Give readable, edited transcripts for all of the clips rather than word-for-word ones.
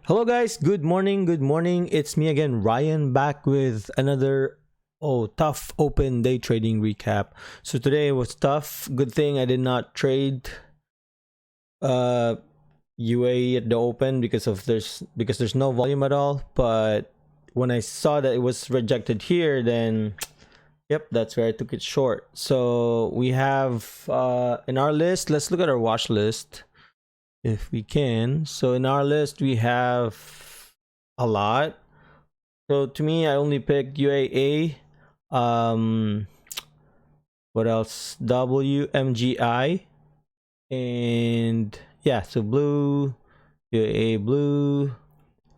Hello guys, good morning, good morning. It's me again, Ryan, back with another tough open day trading recap. So today was tough. Good thing I did not trade uh UAE at the open because there's no volume at all. But when I saw that it was rejected here, then yep, that's where I took it short. So we have in our list, let's look at our watch list if we can. So in our list we have a lot. So to me, I only picked UAA. Um, what else? WMGI and yeah, so blue, UAA blue,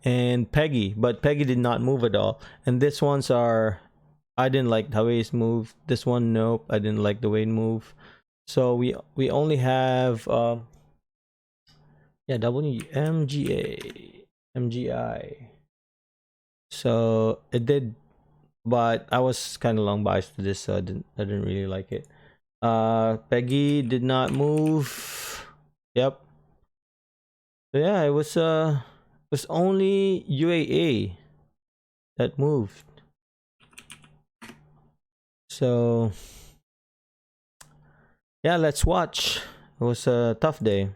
and Peggy. But Peggy did not move at all. And this ones are I didn't like the way it's moved. This one, nope, I didn't like the way it moved. So we only have yeah, WMGA, MGI. So it did, but I was kind of long biased to this, so I didn't really like it. Peggy did not move. Yep. So yeah, it was only UAA that moved. So yeah, let's watch. It was a tough day.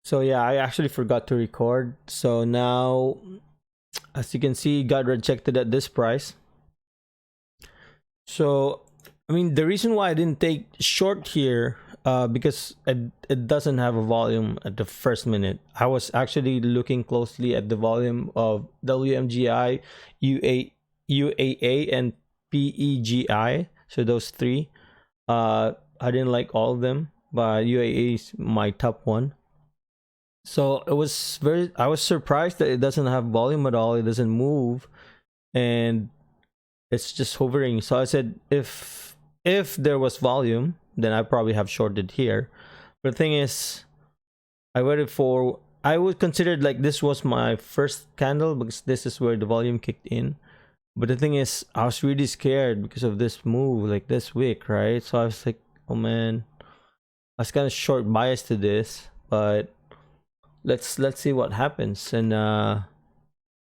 So yeah, I actually forgot to record. So now, as you can see, got rejected at this price. So I mean, the reason why I didn't take short here, because it doesn't have a volume at the first minute. I was actually looking closely at the volume of WMGI, UAA, and PEGI. So those three. I didn't like all of them, but UAA is my top one. So I was surprised that it doesn't have volume at all. It doesn't move, and it's just hovering. So I said, if there was volume, then I probably have shorted here. But the thing is, I would consider like this was my first candle because this is where the volume kicked in. But the thing is, I was really scared because of this move, like this wick, right? So I was like, oh man, I was kind of short biased to this, but let's see what happens, and I'm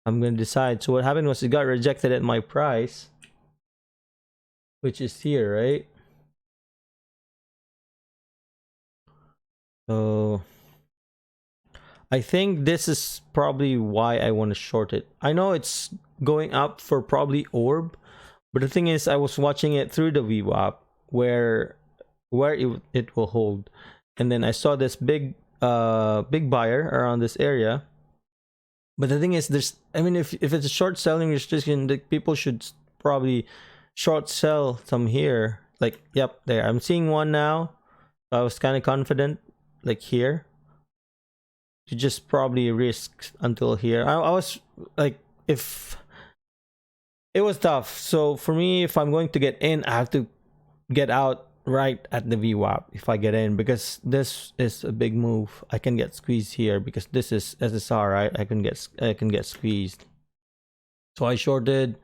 gonna decide. So what happened was it got rejected at my price, which is here, right? So I think this is probably why I want to short it. I know it's going up for probably orb, but the thing is, I was watching it through the VWAP where it will hold, and then I saw this big buyer around this area. But the thing is, I mean, if it's a short selling restriction, the people should probably short sell some here. Like, yep, there. I'm seeing one now. I was kind of confident, like here, to just probably risk until here. I was like, if it was tough. So for me, if I'm going to get in, I have to get out right at the VWAP if I get in, because this is a big move. I can get squeezed here because this is SSR, right? I can get squeezed. So I shorted.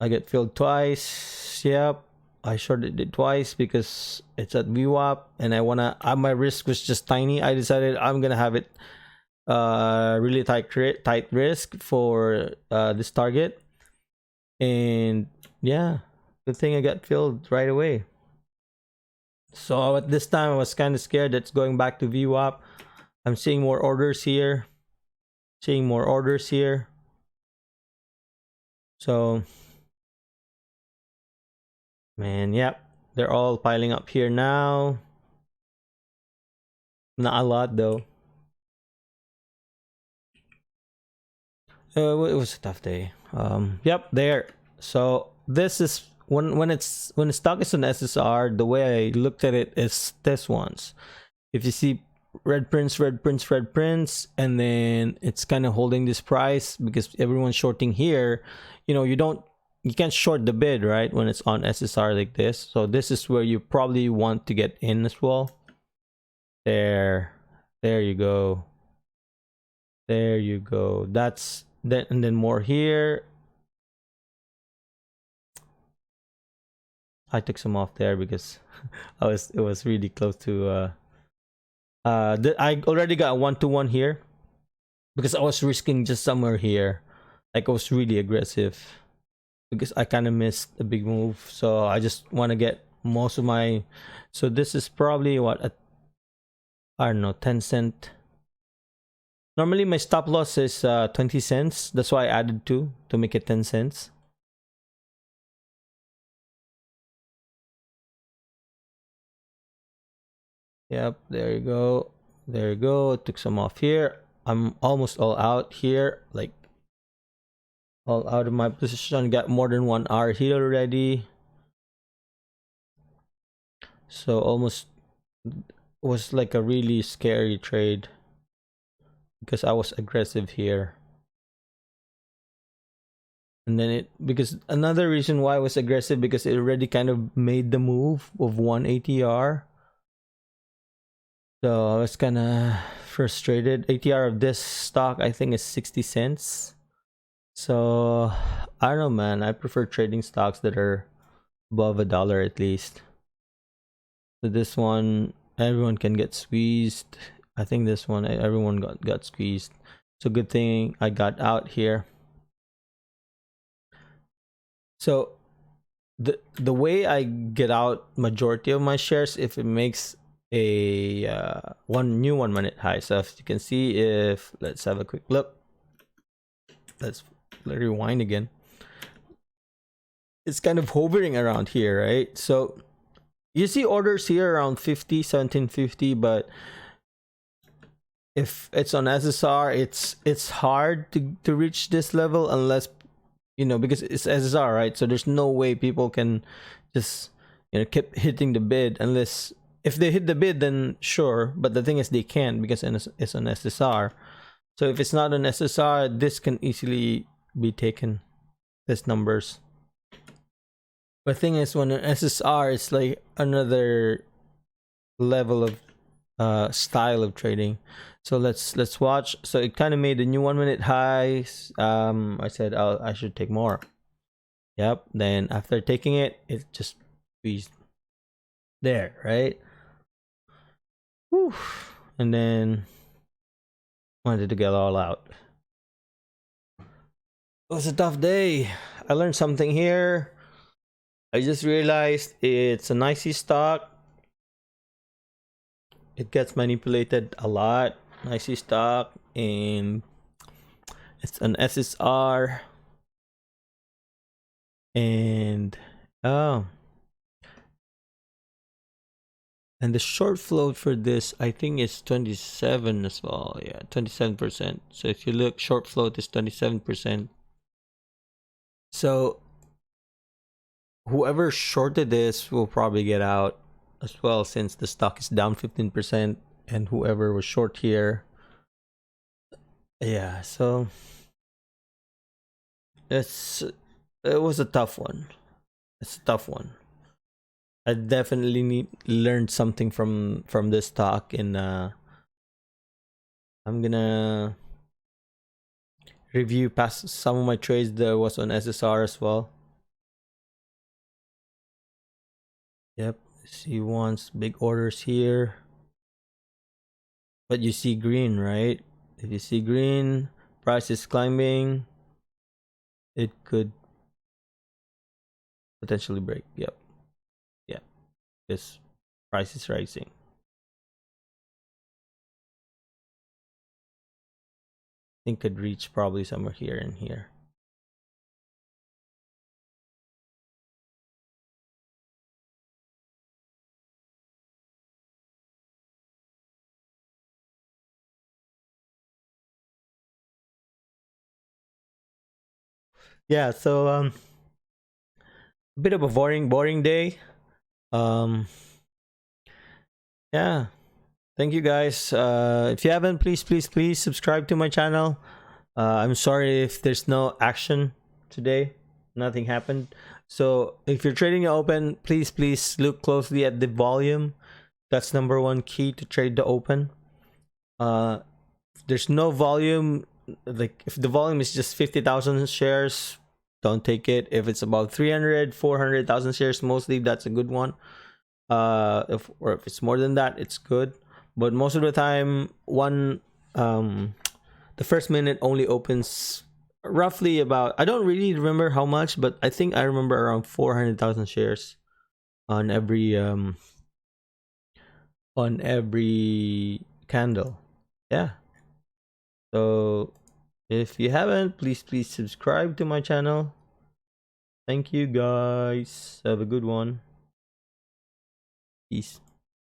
I get filled twice. Yep. I shorted it twice because it's at VWAP and I wanna my risk was just tiny. I decided I'm gonna have it really tight risk for this target. And yeah, good thing I got filled right away. So at this time I was kind of scared that's going back to VWAP. I'm seeing more orders here. Seeing more orders here. So man, yep. They're all piling up here now. Not a lot though. It was a tough day. Yep, there. So this is when the stock is on SSR. The way I looked at it is this ones. If you see red prints, red prints, red prints, and then it's kind of holding this price because everyone's shorting here. You know, you can't short the bid, right, when it's on SSR like this. So this is where you probably want to get in as well. There you go. There you go. That's that, and then more here. I took some off there because it was really close to I already got a 1-to-1 here because I was risking just somewhere here. Like I was really aggressive because I kind of missed a big move, so I just want to get most of my. So this is probably what I don't know, 10 cent. Normally my stop loss is 20 cents. That's why I added 2 to make it 10 cents. Yep, there you go. There you go. Took some off here. I'm almost all out here. Like all out of my position. Got more than 1 hour here already. So almost was like a really scary trade because I was aggressive here. And then because another reason why I was aggressive because it already kind of made the move of 1 ATR. So I was kind of frustrated. ATR of this stock I think is 60 cents. So I don't know, man. I prefer trading stocks that are above $1 at least. So this one, everyone can get squeezed. I think this one, everyone got squeezed. So good thing I got out here. So the way I get out majority of my shares, if it makes a new 1 minute high. So if you can see, if let's have a quick look. Let's rewind again. It's kind of hovering around here, right? So you see orders here around 50, 1750, but if it's on SSR, it's hard to reach this level unless, you know, because it's SSR, right? So there's no way people can just, you know, keep hitting the bid unless if they hit the bid, then sure. But the thing is they can't because it's on SSR. So if it's not on SSR, this can easily be taken, this numbers. The thing is, when an SSR, it's like another level of style of trading. So let's watch. So it kind of made a new 1 minute highs. I said I should take more. Yep. Then after taking it, it just squeezed there, right? Whew. And then wanted to get all out. It was a tough day. I learned something here. I just realized it's an IC stock. It gets manipulated a lot. IC stock, and it's an SSR. And and the short float for this, I think, is 27 as well. Yeah, 27%. So if you look, short float is 27%. So whoever shorted this will probably get out as well, since the stock is down 15%, and whoever was short here, yeah. So it was a tough one. It's a tough one. I definitely learned something from this talk, and I'm gonna review past some of my trades that was on SSR as well. Yep, see once big orders here, but you see green, right? If you see green, price is climbing, it could potentially break. Yep, yeah, this price is rising. I think could reach probably somewhere here and here. Yeah, so a bit of a boring day. Yeah, thank you guys. If you haven't, please subscribe to my channel. I'm sorry if there's no action today. Nothing happened. So if you're trading the open, please look closely at the volume. That's number one key to trade the open. If there's no volume, like if the volume is just 50,000 shares, don't take it. If it's about 300, 400,000 shares, mostly that's a good one. If it's more than that, it's good. But most of the time, the first minute only opens roughly about, I don't really remember how much, but I think I remember around 400,000 shares on every candle. Yeah. So if you haven't, please subscribe to my channel. Thank you guys. Have a good one. Peace.